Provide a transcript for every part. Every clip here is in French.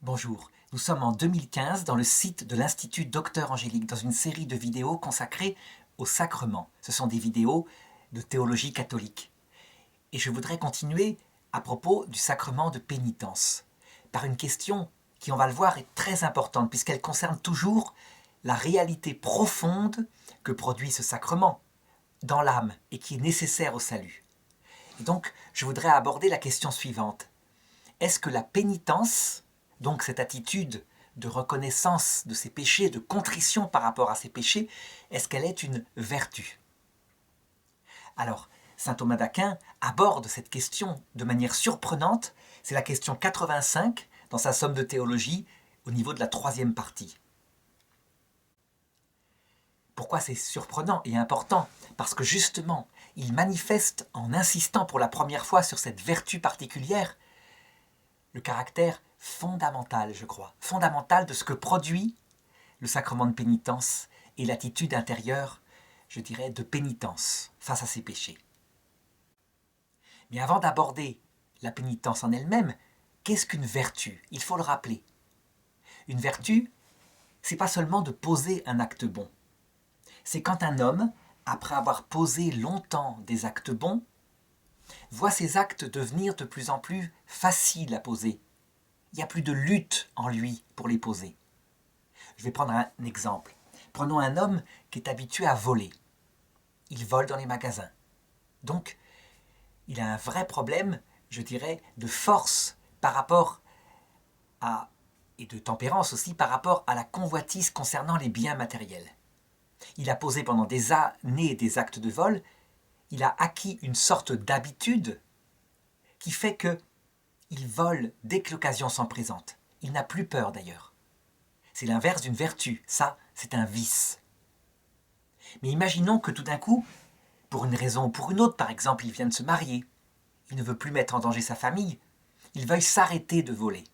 Bonjour, nous sommes en 2015 dans le site de l'Institut Docteur Angélique dans une série de vidéos consacrées aux sacrements. Ce sont des vidéos de théologie catholique. Et je voudrais continuer à propos du sacrement de pénitence par une question qui, on va le voir, est très importante puisqu'elle concerne toujours la réalité profonde que produit ce sacrement dans l'âme et qui est nécessaire au salut. Et donc, je voudrais aborder la question suivante. Est-ce que la pénitence, donc cette attitude de reconnaissance de ses péchés, de contrition par rapport à ses péchés, est-ce qu'elle est une vertu? Alors, saint Thomas d'Aquin aborde cette question de manière surprenante. C'est la question 85 dans sa somme de théologie au niveau de la troisième partie. Pourquoi c'est surprenant et important? Parce que justement, il manifeste en insistant pour la première fois sur cette vertu particulière le caractère fondamental, je crois, fondamental de ce que produit le sacrement de pénitence et l'attitude intérieure, je dirais, de pénitence face à ses péchés. Mais avant d'aborder la pénitence en elle-même, qu'est-ce qu'une vertu? Il faut le rappeler. Une vertu, c'est pas seulement de poser un acte bon. C'est quand un homme, après avoir posé longtemps des actes bons, voit ces actes devenir de plus en plus faciles à poser. Il n'y a plus de lutte en lui pour les poser. Je vais prendre un exemple. Prenons un homme qui est habitué à voler. Il vole dans les magasins. Donc, il a un vrai problème, je dirais, de force par rapport à, et de tempérance aussi, par rapport à la convoitise concernant les biens matériels. Il a posé pendant des années des actes de vol. Il a acquis une sorte d'habitude qui fait qu'il vole dès que l'occasion s'en présente. Il n'a plus peur d'ailleurs. C'est l'inverse d'une vertu. Ça, c'est un vice. Mais imaginons que tout d'un coup, pour une raison ou pour une autre, par exemple, il vient de se marier, il ne veut plus mettre en danger sa famille, il veuille s'arrêter de voler.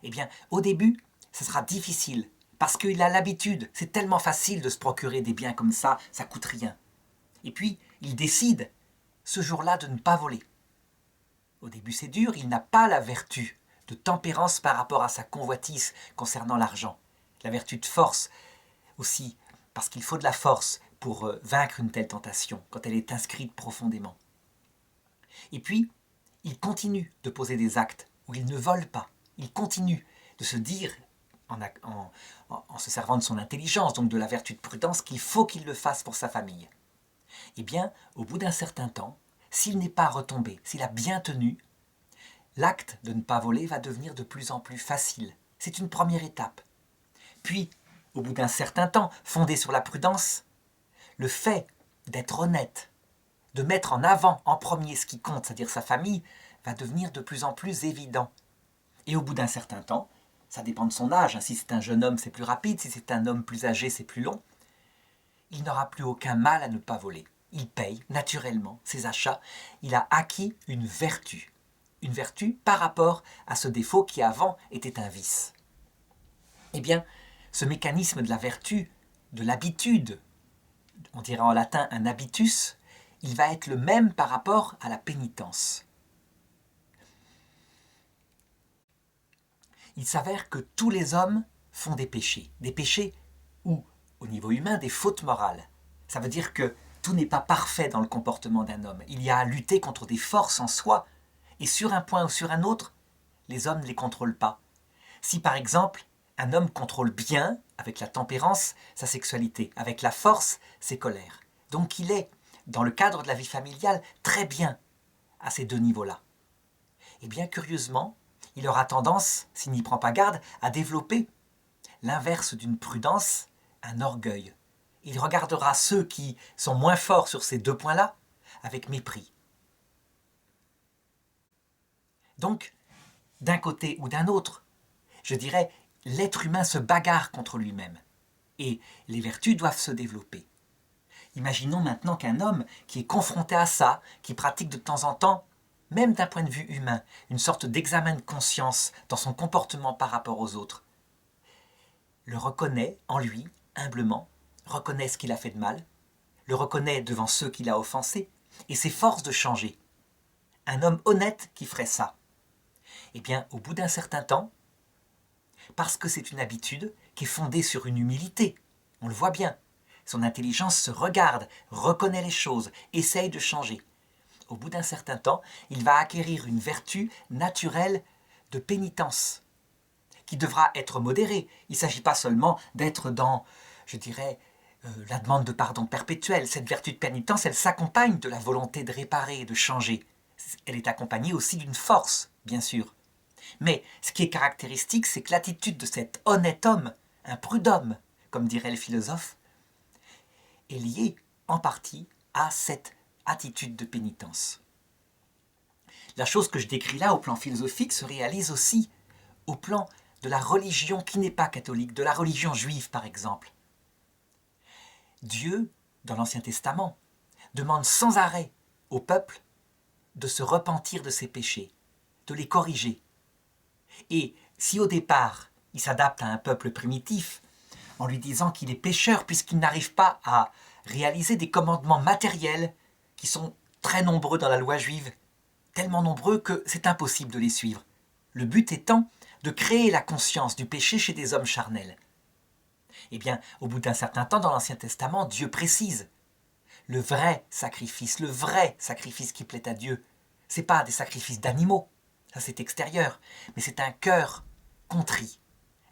Eh bien, au début, ce sera difficile, parce qu'il a l'habitude, c'est tellement facile de se procurer des biens comme ça coûte rien. Et puis, il décide, ce jour-là, de ne pas voler. Au début, c'est dur, il n'a pas la vertu de tempérance par rapport à sa convoitise concernant l'argent. La vertu de force aussi, parce qu'il faut de la force pour vaincre une telle tentation, quand elle est inscrite profondément. Et puis, il continue de poser des actes où il ne vole pas. Il continue de se dire, en se servant de son intelligence, donc de la vertu de prudence, qu'il faut qu'il le fasse pour sa famille. Eh bien, au bout d'un certain temps, s'il n'est pas retombé, s'il a bien tenu, l'acte de ne pas voler va devenir de plus en plus facile. C'est une première étape. Puis, au bout d'un certain temps, fondé sur la prudence, le fait d'être honnête, de mettre en avant en premier ce qui compte, c'est-à-dire sa famille, va devenir de plus en plus évident. Et au bout d'un certain temps, ça dépend de son âge, si c'est un jeune homme c'est plus rapide, si c'est un homme plus âgé c'est plus long, il n'aura plus aucun mal à ne pas voler. Il paye naturellement ses achats, il a acquis une vertu par rapport à ce défaut qui avant était un vice. Eh bien, ce mécanisme de la vertu, de l'habitude, on dirait en latin un habitus, il va être le même par rapport à la pénitence. Il s'avère que tous les hommes font des péchés ou, au niveau humain, des fautes morales. Ça veut dire que tout n'est pas parfait dans le comportement d'un homme. Il y a à lutter contre des forces en soi, et sur un point ou sur un autre, les hommes ne les contrôlent pas. Si par exemple, un homme contrôle bien, avec la tempérance, sa sexualité, avec la force, ses colères. Donc il est, dans le cadre de la vie familiale, très bien à ces deux niveaux-là. Et bien curieusement, il aura tendance, s'il n'y prend pas garde, à développer l'inverse d'une prudence, un orgueil. Il regardera ceux qui sont moins forts sur ces deux points-là avec mépris. Donc, d'un côté ou d'un autre, je dirais, l'être humain se bagarre contre lui-même. Et les vertus doivent se développer. Imaginons maintenant qu'un homme qui est confronté à ça, qui pratique de temps en temps, même d'un point de vue humain, une sorte d'examen de conscience dans son comportement par rapport aux autres, le reconnaît en lui, humblement, reconnaît ce qu'il a fait de mal, le reconnaît devant ceux qu'il a offensés, et s'efforce de changer. Un homme honnête qui ferait ça. Eh bien, au bout d'un certain temps, Parce que c'est une habitude qui est fondée sur une humilité. On le voit bien. Son intelligence se regarde, reconnaît les choses, essaye de changer. Au bout d'un certain temps, il va acquérir une vertu naturelle de pénitence, qui devra être modérée. Il ne s'agit pas seulement d'être dans, je dirais, la demande de pardon perpétuelle. Cette vertu de pénitence, elle s'accompagne de la volonté de réparer, de changer. Elle est accompagnée aussi d'une force, bien sûr. Mais ce qui est caractéristique, c'est que l'attitude de cet honnête homme, un prud'homme, comme dirait le philosophe, est liée en partie à cette attitude de pénitence. La chose que je décris là au plan philosophique se réalise aussi au plan de la religion qui n'est pas catholique, de la religion juive par exemple. Dieu, dans l'Ancien Testament, demande sans arrêt au peuple de se repentir de ses péchés, de les corriger. Et si au départ, il s'adapte à un peuple primitif, en lui disant qu'il est pécheur puisqu'il n'arrive pas à réaliser des commandements matériels qui sont très nombreux dans la loi juive, tellement nombreux que c'est impossible de les suivre. Le but étant de créer la conscience du péché chez des hommes charnels. Eh bien, au bout d'un certain temps, dans l'Ancien Testament, Dieu précise le vrai sacrifice qui plaît à Dieu. Ce n'est pas des sacrifices d'animaux, ça c'est extérieur, mais c'est un cœur contrit,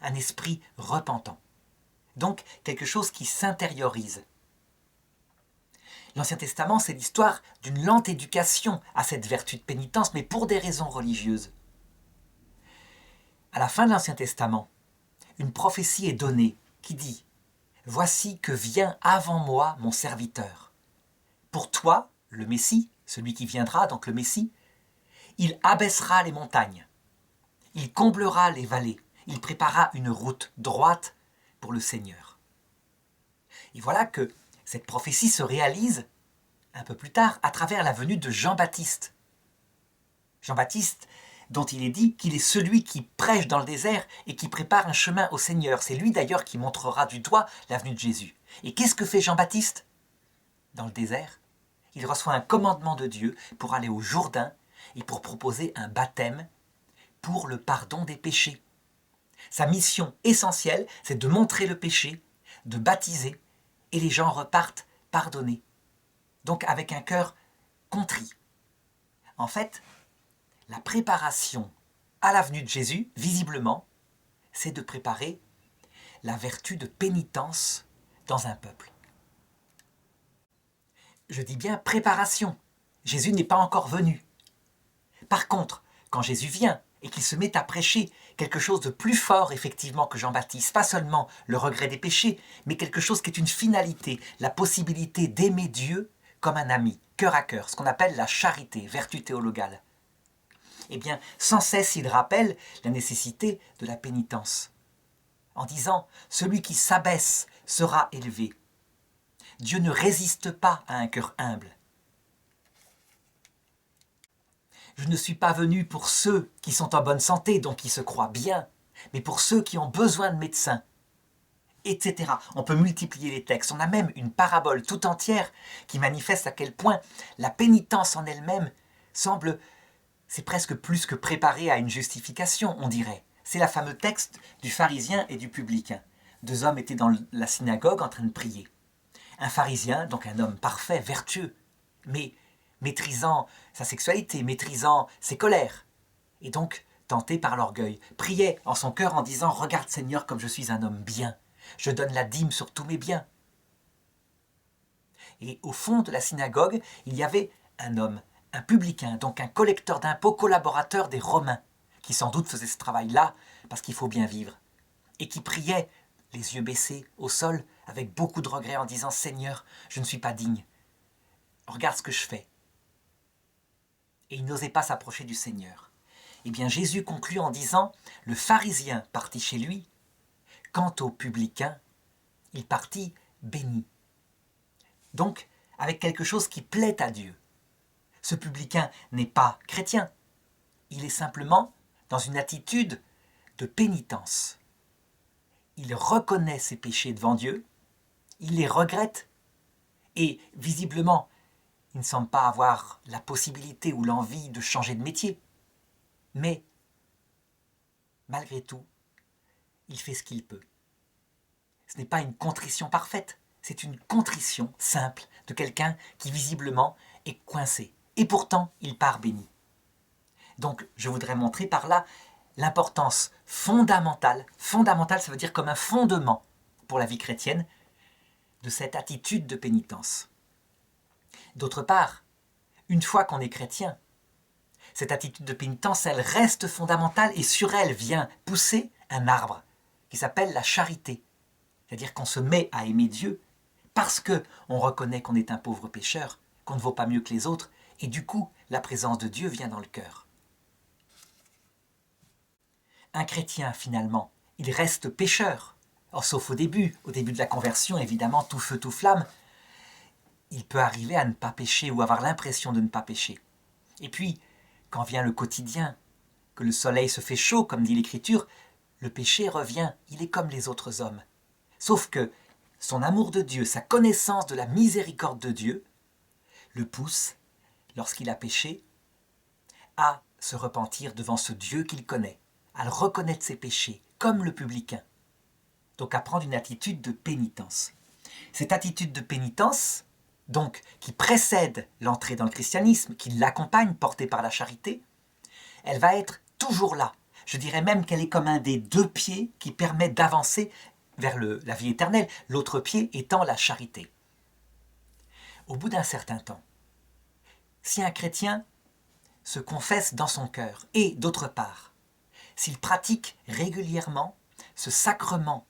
un esprit repentant. Donc, quelque chose qui s'intériorise. L'Ancien Testament, c'est l'histoire d'une lente éducation à cette vertu de pénitence, mais pour des raisons religieuses. À la fin de l'Ancien Testament, une prophétie est donnée qui dit « Voici que vient avant moi mon serviteur. Pour toi, le Messie, celui qui viendra, donc le Messie, il abaissera les montagnes, il comblera les vallées, il préparera une route droite pour le Seigneur. » Et voilà que cette prophétie se réalise un peu plus tard à travers la venue de Jean-Baptiste. Jean-Baptiste, dont il est dit qu'il est celui qui prêche dans le désert et qui prépare un chemin au Seigneur. C'est lui d'ailleurs qui montrera du doigt la venue de Jésus. Et qu'est-ce que fait Jean-Baptiste dans le désert? Il reçoit un commandement de Dieu pour aller au Jourdain et pour proposer un baptême pour le pardon des péchés. Sa mission essentielle, c'est de montrer le péché, de baptiser, et les gens repartent pardonnés. Donc avec un cœur contrit. En fait, la préparation à la venue de Jésus, visiblement, c'est de préparer la vertu de pénitence dans un peuple. Je dis bien préparation. Jésus n'est pas encore venu. Par contre, quand Jésus vient et qu'il se met à prêcher quelque chose de plus fort effectivement que Jean-Baptiste, pas seulement le regret des péchés, mais quelque chose qui est une finalité, la possibilité d'aimer Dieu comme un ami, cœur à cœur, ce qu'on appelle la charité, vertu théologale. Eh bien, sans cesse, il rappelle la nécessité de la pénitence, en disant « Celui qui s'abaisse sera élevé ». Dieu ne résiste pas à un cœur humble. Je ne suis pas venu pour ceux qui sont en bonne santé, donc qui se croient bien, mais pour ceux qui ont besoin de médecins, etc. On peut multiplier les textes. On a même une parabole tout entière qui manifeste à quel point la pénitence en elle-même semble, c'est presque plus que préparer à une justification, on dirait. C'est le fameux texte du pharisien et du publicain. Deux hommes étaient dans la synagogue en train de prier. Un pharisien, donc un homme parfait, vertueux, mais maîtrisant sa sexualité, maîtrisant ses colères, et donc tenté par l'orgueil, priait en son cœur en disant « Regarde Seigneur comme je suis un homme bien, je donne la dîme sur tous mes biens. » Et au fond de la synagogue, il y avait un homme, un publicain, donc un collecteur d'impôts, collaborateur des Romains, qui sans doute faisait ce travail-là parce qu'il faut bien vivre, et qui priait, les yeux baissés au sol, avec beaucoup de regret en disant « Seigneur, je ne suis pas digne, regarde ce que je fais. » Et il n'osait pas s'approcher du Seigneur. Eh bien Jésus conclut en disant « Le pharisien partit chez lui, quant au publicain, il partit béni. » Donc, avec quelque chose qui plaît à Dieu. Ce publicain n'est pas chrétien, il est simplement dans une attitude de pénitence. Il reconnaît ses péchés devant Dieu, il les regrette, et visiblement, il ne semble pas avoir la possibilité ou l'envie de changer de métier. Mais, malgré tout, il fait ce qu'il peut. Ce n'est pas une contrition parfaite, c'est une contrition simple de quelqu'un qui visiblement est coincé. Et pourtant, il part béni. Donc, je voudrais montrer par là l'importance fondamentale, fondamentale, ça veut dire comme un fondement pour la vie chrétienne, de cette attitude de pénitence. D'autre part, une fois qu'on est chrétien, cette attitude de pénitence, elle reste fondamentale et sur elle vient pousser un arbre qui s'appelle la charité. C'est-à-dire qu'on se met à aimer Dieu parce qu'on reconnaît qu'on est un pauvre pécheur, qu'on ne vaut pas mieux que les autres, et du coup, la présence de Dieu vient dans le cœur. Un chrétien, finalement, il reste pécheur. Or, sauf au début de la conversion, évidemment, tout feu, tout flamme, il peut arriver à ne pas pécher ou avoir l'impression de ne pas pécher. Et puis, quand vient le quotidien, que le soleil se fait chaud, comme dit l'Écriture, le péché revient, il est comme les autres hommes. Sauf que son amour de Dieu, sa connaissance de la miséricorde de Dieu, le pousse, lorsqu'il a péché, à se repentir devant ce Dieu qu'il connaît, à reconnaître ses péchés, comme le publicain. Donc à prendre une attitude de pénitence. Cette attitude de pénitence, donc, qui précède l'entrée dans le christianisme, qui l'accompagne, portée par la charité, elle va être toujours là. Je dirais même qu'elle est comme un des deux pieds qui permet d'avancer vers la vie éternelle, l'autre pied étant la charité. Au bout d'un certain temps, si un chrétien se confesse dans son cœur, et d'autre part, s'il pratique régulièrement ce sacrement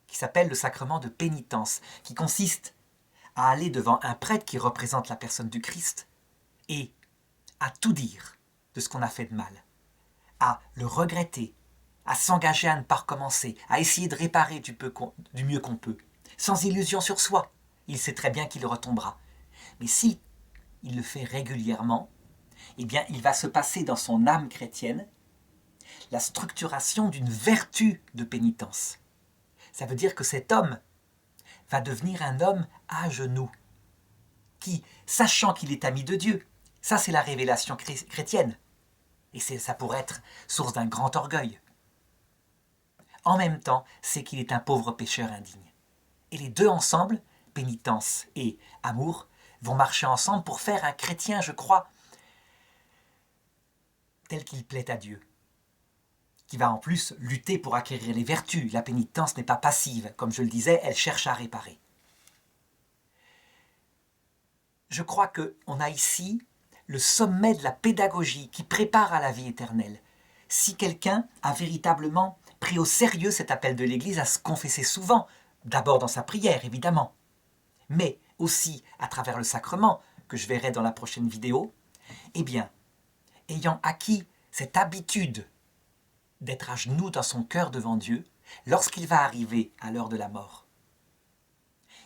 qui s'appelle le sacrement de pénitence, qui consiste à aller devant un prêtre qui représente la personne du Christ et à tout dire de ce qu'on a fait de mal, à le regretter, à s'engager à ne pas recommencer, à essayer de réparer du mieux qu'on peut, sans illusion sur soi. Il sait très bien qu'il retombera. Mais si il le fait régulièrement, eh bien, il va se passer dans son âme chrétienne la structuration d'une vertu de pénitence. Ça veut dire que cet homme va devenir un homme à genoux, qui, sachant qu'il est ami de Dieu, ça c'est la révélation chrétienne, et ça pourrait être source d'un grand orgueil. En même temps, c'est qu'il est un pauvre pécheur indigne. Et les deux ensemble, pénitence et amour, vont marcher ensemble pour faire un chrétien, je crois, tel qu'il plaît à Dieu, qui va en plus lutter pour acquérir les vertus. La pénitence n'est pas passive, comme je le disais, elle cherche à réparer. Je crois qu'on a ici le sommet de la pédagogie qui prépare à la vie éternelle. Si quelqu'un a véritablement pris au sérieux cet appel de l'Église à se confesser souvent, d'abord dans sa prière évidemment, mais aussi à travers le sacrement, que je verrai dans la prochaine vidéo, eh bien, ayant acquis cette habitude d'être à genoux dans son cœur devant Dieu, lorsqu'il va arriver à l'heure de la mort,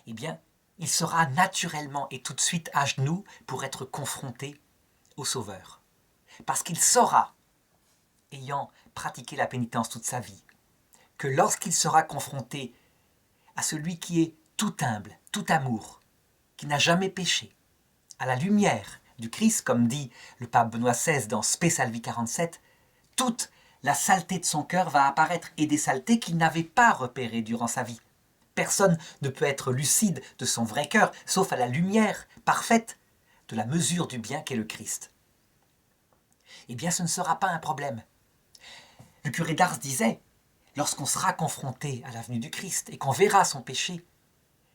eh bien, il sera naturellement et tout de suite à genoux pour être confronté au Sauveur. Parce qu'il saura, ayant pratiqué la pénitence toute sa vie, que lorsqu'il sera confronté à celui qui est tout humble, tout amour, qui n'a jamais péché, à la lumière du Christ, comme dit le pape Benoît XVI dans Spe Salvi 47, toute la saleté de son cœur va apparaître et des saletés qu'il n'avait pas repérées durant sa vie. Personne ne peut être lucide de son vrai cœur, sauf à la lumière parfaite de la mesure du bien qu'est le Christ. Eh bien, ce ne sera pas un problème. Le curé d'Ars disait, lorsqu'on sera confronté à la venue du Christ et qu'on verra son péché,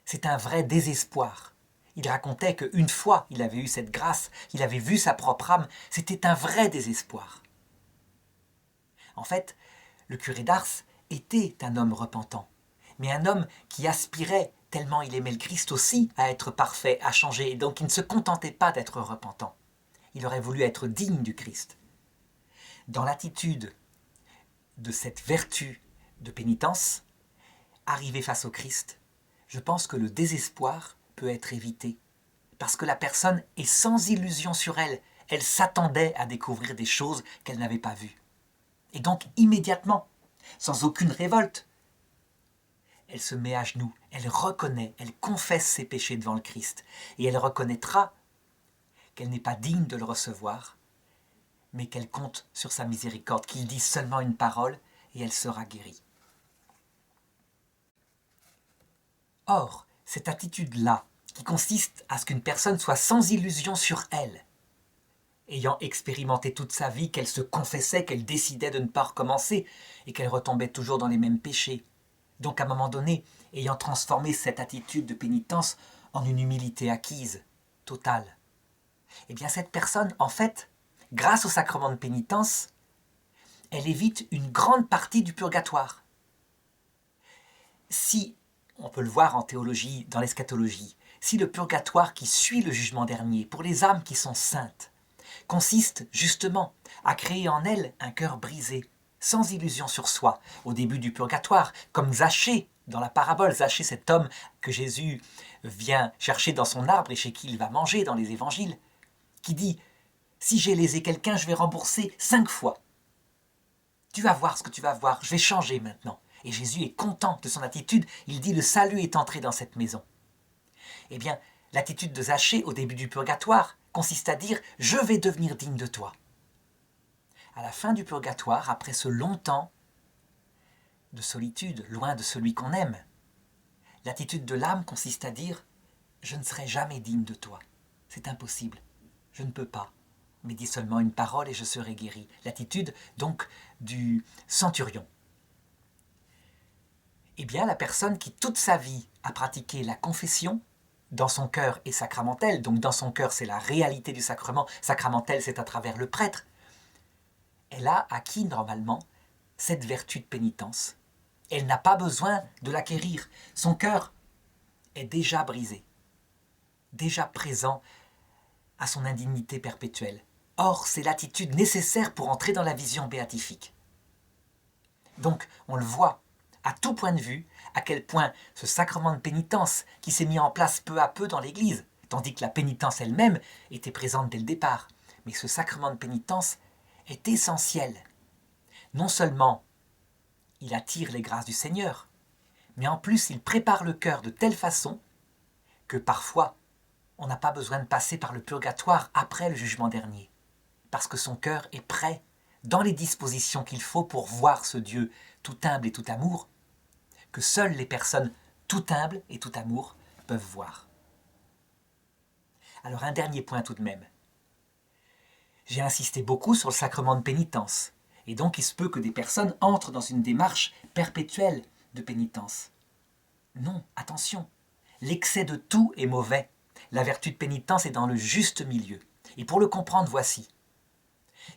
c'est un vrai désespoir. Il racontait qu'une fois il avait eu cette grâce, il avait vu sa propre âme, c'était un vrai désespoir. En fait, le curé d'Ars était un homme repentant, mais un homme qui aspirait, tellement il aimait le Christ aussi, à être parfait, à changer, et donc il ne se contentait pas d'être repentant. Il aurait voulu être digne du Christ. Dans l'attitude de cette vertu de pénitence, arrivé face au Christ, je pense que le désespoir peut être évité, parce que la personne est sans illusion sur elle, elle s'attendait à découvrir des choses qu'elle n'avait pas vues. Et donc immédiatement, sans aucune révolte, elle se met à genoux, elle reconnaît, elle confesse ses péchés devant le Christ, et elle reconnaîtra qu'elle n'est pas digne de le recevoir, mais qu'elle compte sur sa miséricorde, qu'il dit seulement une parole, et elle sera guérie. Or, cette attitude-là, qui consiste à ce qu'une personne soit sans illusion sur elle, ayant expérimenté toute sa vie qu'elle se confessait, qu'elle décidait de ne pas recommencer et qu'elle retombait toujours dans les mêmes péchés. Donc à un moment donné, ayant transformé cette attitude de pénitence en une humilité acquise, totale, eh bien cette personne, en fait, grâce au sacrement de pénitence, elle évite une grande partie du purgatoire. Si, on peut le voir en théologie, dans l'eschatologie, si le purgatoire qui suit le jugement dernier, pour les âmes qui sont saintes, consiste justement à créer en elles un cœur brisé, sans illusion sur soi, au début du purgatoire, comme Zachée dans la parabole, Zachée, cet homme que Jésus vient chercher dans son arbre et chez qui il va manger dans les évangiles, qui dit « Si j'ai lésé quelqu'un, je vais rembourser 5 fois. Tu vas voir ce que tu vas voir, je vais changer maintenant. » Et Jésus est content de son attitude, il dit « Le salut est entré dans cette maison. » Eh bien, l'attitude de Zachée au début du purgatoire consiste à dire « Je vais devenir digne de toi ». À la fin du purgatoire, après ce long temps de solitude, loin de celui qu'on aime, l'attitude de l'âme consiste à dire « Je ne serai jamais digne de toi. C'est impossible. Je ne peux pas. Mais dis seulement une parole et je serai guéri. » L'attitude, donc, du centurion. Eh bien, la personne qui toute sa vie a pratiqué la confession, dans son cœur est sacramentelle, donc dans son cœur c'est la réalité du sacrement, sacramentel c'est à travers le prêtre, elle a acquis normalement cette vertu de pénitence. Elle n'a pas besoin de l'acquérir. Son cœur est déjà brisé, déjà présent à son indignité perpétuelle. Or, c'est l'attitude nécessaire pour entrer dans la vision béatifique. Donc, on le voit, à tout point de vue, à quel point ce sacrement de pénitence qui s'est mis en place peu à peu dans l'Église, tandis que la pénitence elle-même était présente dès le départ, mais ce sacrement de pénitence est essentiel. Non seulement il attire les grâces du Seigneur, mais en plus il prépare le cœur de telle façon que parfois on n'a pas besoin de passer par le purgatoire après le jugement dernier, parce que son cœur est prêt, dans les dispositions qu'il faut pour voir ce Dieu tout humble et tout amour, que seules les personnes tout humbles et tout amour peuvent voir. Alors un dernier point tout de même. J'ai insisté beaucoup sur le sacrement de pénitence, et donc il se peut que des personnes entrent dans une démarche perpétuelle de pénitence. Non, attention, l'excès de tout est mauvais. La vertu de pénitence est dans le juste milieu. Et pour le comprendre, voici.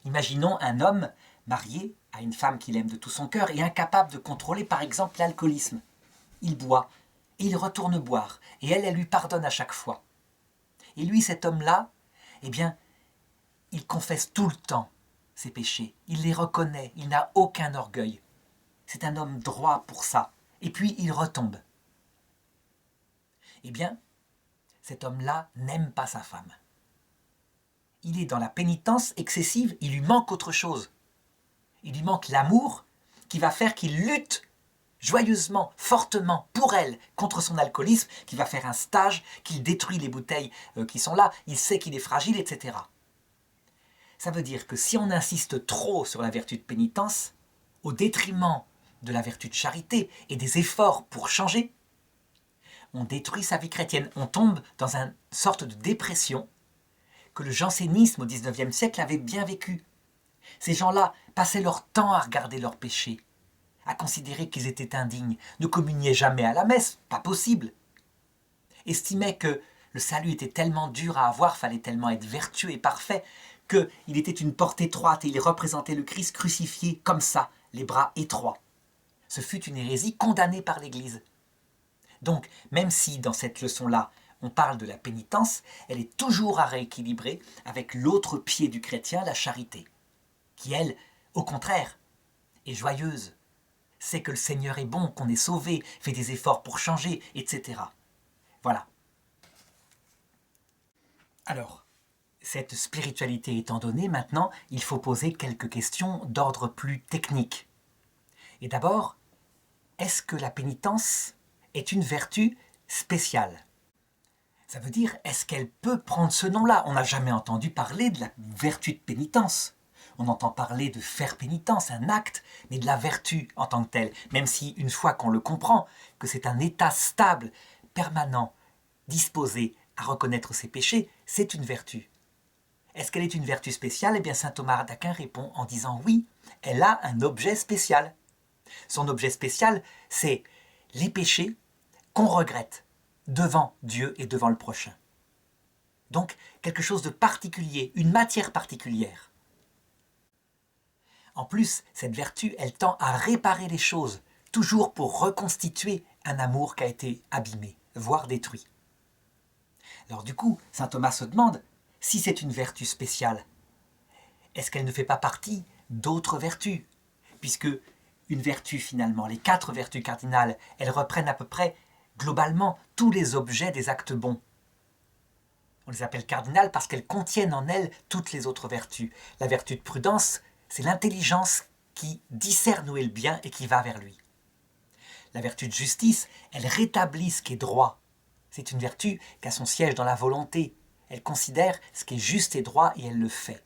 Imaginons un homme marié à une femme qu'il aime de tout son cœur et incapable de contrôler par exemple l'alcoolisme. Il boit, et il retourne boire, et elle lui pardonne à chaque fois. Et lui, cet homme-là, eh bien, il confesse tout le temps ses péchés, il les reconnaît, il n'a aucun orgueil. C'est un homme droit pour ça. Et puis il retombe. Eh bien, cet homme-là n'aime pas sa femme. Il est dans la pénitence excessive, il lui manque autre chose. Il lui manque l'amour qui va faire qu'il lutte joyeusement, fortement, pour elle, contre son alcoolisme, qui va faire un stage, qu'il détruit les bouteilles qui sont là, il sait qu'il est fragile, etc. Ça veut dire que si on insiste trop sur la vertu de pénitence, au détriment de la vertu de charité et des efforts pour changer, on détruit sa vie chrétienne, on tombe dans une sorte de dépression que le jansénisme au XIXe siècle avait bien vécu. Ces gens-là passaient leur temps à regarder leurs péchés, à considérer qu'ils étaient indignes, ne communiaient jamais à la messe, pas possible. Estimaient que le salut était tellement dur à avoir, fallait tellement être vertueux et parfait, qu'il était une porte étroite et il représentait le Christ crucifié comme ça, les bras étroits. Ce fut une hérésie condamnée par l'Église. Donc, même si dans cette leçon-là, on parle de la pénitence, elle est toujours à rééquilibrer avec l'autre pied du chrétien, la charité, qui, elle, au contraire, est joyeuse, sait que le Seigneur est bon, qu'on est sauvé, fait des efforts pour changer, etc. Voilà. Alors, cette spiritualité étant donnée, maintenant, il faut poser quelques questions d'ordre plus technique. Et d'abord, est-ce que la pénitence est une vertu spéciale? Ça veut dire, est-ce qu'elle peut prendre ce nom-là? On n'a jamais entendu parler de la vertu de pénitence. On entend parler de faire pénitence, un acte, mais de la vertu en tant que telle. Même si, une fois qu'on le comprend, que c'est un état stable, permanent, disposé à reconnaître ses péchés, c'est une vertu. Est-ce qu'elle est une vertu spéciale? Eh bien, saint Thomas d'Aquin répond en disant oui, elle a un objet spécial. Son objet spécial, c'est les péchés qu'on regrette devant Dieu et devant le prochain. Donc, quelque chose de particulier, une matière particulière. En plus, cette vertu, elle tend à réparer les choses, toujours pour reconstituer un amour qui a été abîmé, voire détruit. Alors du coup, saint Thomas se demande, si c'est une vertu spéciale, est-ce qu'elle ne fait pas partie d'autres vertus? Puisque une vertu finalement, les 4 vertus cardinales, elles reprennent à peu près globalement tous les objets des actes bons. On les appelle cardinales parce qu'elles contiennent en elles toutes les autres vertus. La vertu de prudence, c'est l'intelligence qui discerne où est le bien et qui va vers lui. La vertu de justice, elle rétablit ce qui est droit. C'est une vertu qui a son siège dans la volonté. Elle considère ce qui est juste et droit et elle le fait.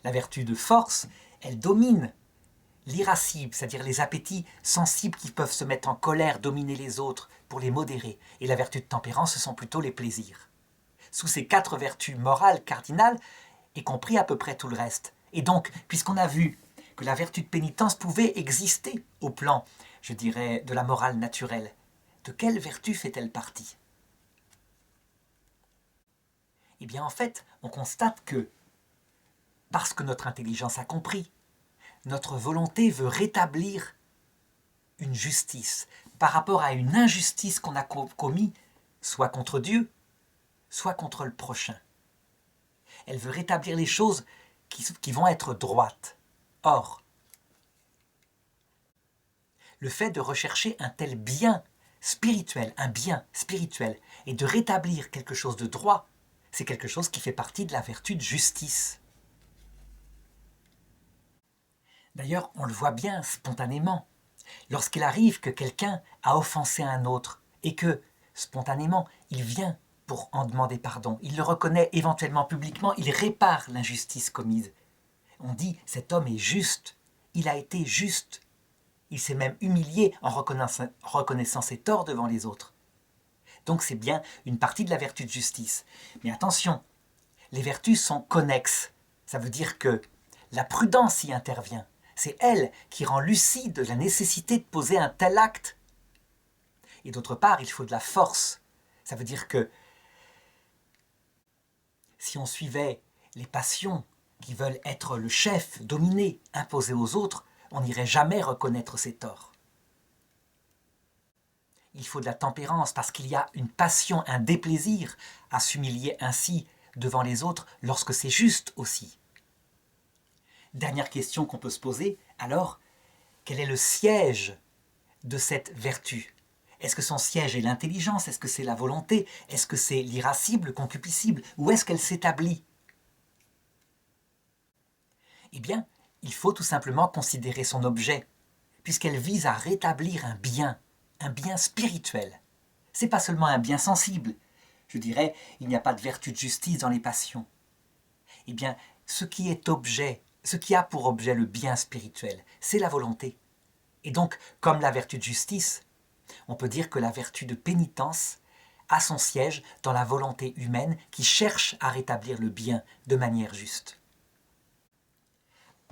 La vertu de force, elle domine l'irascible, c'est-à-dire les appétits sensibles qui peuvent se mettre en colère, dominer les autres pour les modérer. Et la vertu de tempérance, ce sont plutôt les plaisirs. Sous ces 4 vertus morales cardinales est compris à peu près tout le reste. Et donc, puisqu'on a vu que la vertu de pénitence pouvait exister au plan, je dirais, de la morale naturelle, de quelle vertu fait-elle partie? Eh bien, en fait, on constate que, parce que notre intelligence a compris, notre volonté veut rétablir une justice par rapport à une injustice qu'on a commise, soit contre Dieu, soit contre le prochain. Elle veut rétablir les choses qui vont être droites. Or, le fait de rechercher un tel bien spirituel, un bien spirituel, et de rétablir quelque chose de droit, c'est quelque chose qui fait partie de la vertu de justice. D'ailleurs, on le voit bien spontanément. Lorsqu'il arrive que quelqu'un a offensé un autre et que, spontanément, il vient pour en demander pardon, il le reconnaît éventuellement publiquement, il répare l'injustice commise. On dit, cet homme est juste, il a été juste. Il s'est même humilié en reconnaissant ses torts devant les autres. Donc c'est bien une partie de la vertu de justice. Mais attention, les vertus sont connexes. Ça veut dire que la prudence y intervient. C'est elle qui rend lucide la nécessité de poser un tel acte. Et d'autre part, il faut de la force. Ça veut dire que si on suivait les passions qui veulent être le chef, dominé, imposé aux autres, on n'irait jamais reconnaître ses torts. Il faut de la tempérance parce qu'il y a une passion, un déplaisir à s'humilier ainsi devant les autres lorsque c'est juste aussi. Dernière question qu'on peut se poser, alors, quel est le siège de cette vertu? Est-ce que son siège est l'intelligence? Est-ce que c'est la volonté? Est-ce que c'est l'irascible, le concupiscible? Où est-ce qu'elle s'établit? Eh bien, il faut tout simplement considérer son objet, puisqu'elle vise à rétablir un bien spirituel. C'est pas seulement un bien sensible. Je dirais, il n'y a pas de vertu de justice dans les passions. Eh bien, ce qui est objet, ce qui a pour objet le bien spirituel, c'est la volonté. Et donc, comme la vertu de justice, on peut dire que la vertu de pénitence a son siège dans la volonté humaine qui cherche à rétablir le bien de manière juste.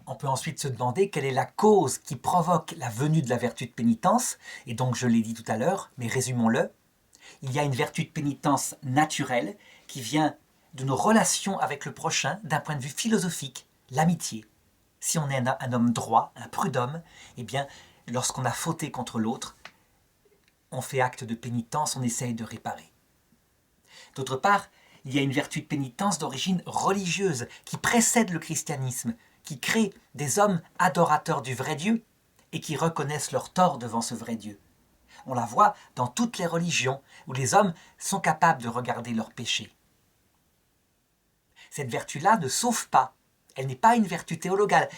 On peut ensuite se demander quelle est la cause qui provoque la venue de la vertu de pénitence, et donc je l'ai dit tout à l'heure, mais résumons-le. Il y a une vertu de pénitence naturelle qui vient de nos relations avec le prochain d'un point de vue philosophique, l'amitié. Si on est un homme droit, un prud'homme, eh bien, lorsqu'on a fauté contre l'autre, on fait acte de pénitence, on essaye de réparer. D'autre part, il y a une vertu de pénitence d'origine religieuse qui précède le christianisme, qui crée des hommes adorateurs du vrai Dieu et qui reconnaissent leurs torts devant ce vrai Dieu. On la voit dans toutes les religions où les hommes sont capables de regarder leurs péchés. Cette vertu-là ne sauve pas. Elle n'est pas une vertu théologale.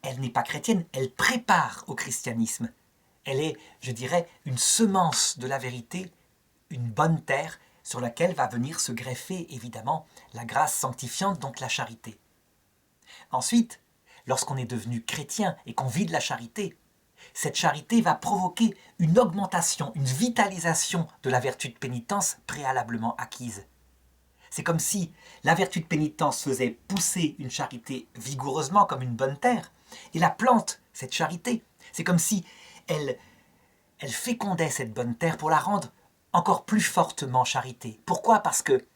Elle n'est pas chrétienne. Elle prépare au christianisme. Elle est, je dirais, une semence de la vérité, une bonne terre sur laquelle va venir se greffer, évidemment, la grâce sanctifiante, donc la charité. Ensuite, lorsqu'on est devenu chrétien et qu'on vit de la charité, cette charité va provoquer une augmentation, une vitalisation de la vertu de pénitence préalablement acquise. C'est comme si la vertu de pénitence faisait pousser une charité vigoureusement comme une bonne terre, et la plante, cette charité, c'est comme si elle fécondait cette bonne terre pour la rendre encore plus fortement charité. Pourquoi ? Parce que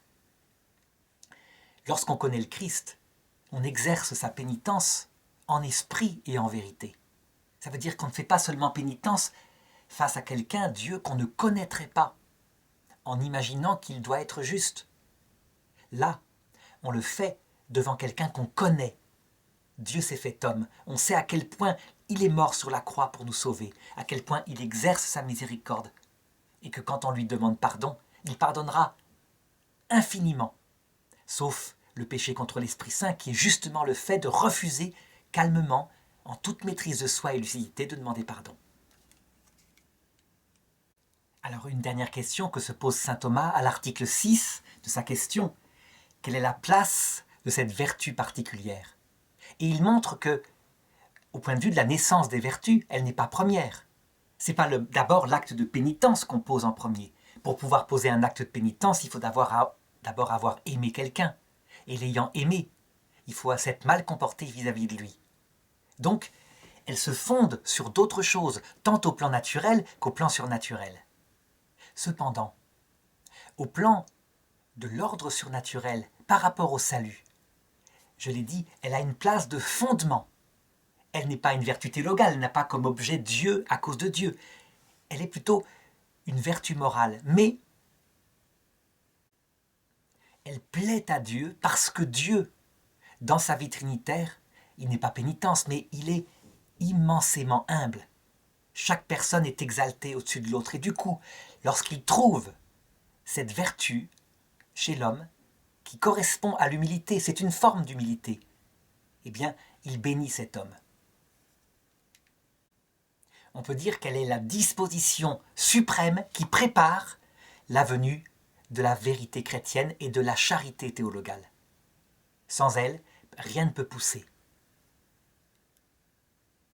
lorsqu'on connaît le Christ, on exerce sa pénitence en esprit et en vérité. Ça veut dire qu'on ne fait pas seulement pénitence face à quelqu'un, Dieu, qu'on ne connaîtrait pas, en imaginant qu'il doit être juste. Là, on le fait devant quelqu'un qu'on connaît. Dieu s'est fait homme. On sait à quel point il est mort sur la croix pour nous sauver, à quel point il exerce sa miséricorde, et que quand on lui demande pardon, il pardonnera infiniment, sauf le péché contre l'Esprit Saint, qui est justement le fait de refuser calmement, en toute maîtrise de soi et lucidité, de demander pardon. Alors une dernière question que se pose saint Thomas à l'article 6 de sa question. Quelle est la place de cette vertu particulière ? Et il montre que, au point de vue de la naissance des vertus, elle n'est pas première. Ce n'est pas d'abord l'acte de pénitence qu'on pose en premier. Pour pouvoir poser un acte de pénitence, il faut d'abord avoir aimé quelqu'un. Et l'ayant aimé, il faut s'être mal comporté vis-à-vis de lui. Donc, elle se fonde sur d'autres choses, tant au plan naturel qu'au plan surnaturel. Cependant, au plan de l'ordre surnaturel par rapport au salut, je l'ai dit, elle a une place de fondement. Elle n'est pas une vertu théologale, elle n'a pas comme objet Dieu à cause de Dieu. Elle est plutôt une vertu morale, mais elle plaît à Dieu parce que Dieu, dans sa vie trinitaire, il n'est pas pénitence, mais il est immensément humble. Chaque personne est exaltée au-dessus de l'autre. Et du coup, lorsqu'il trouve cette vertu chez l'homme, qui correspond à l'humilité, c'est une forme d'humilité, eh bien, il bénit cet homme. On peut dire qu'elle est la disposition suprême qui prépare la venue de la vérité chrétienne et de la charité théologale. Sans elle, rien ne peut pousser.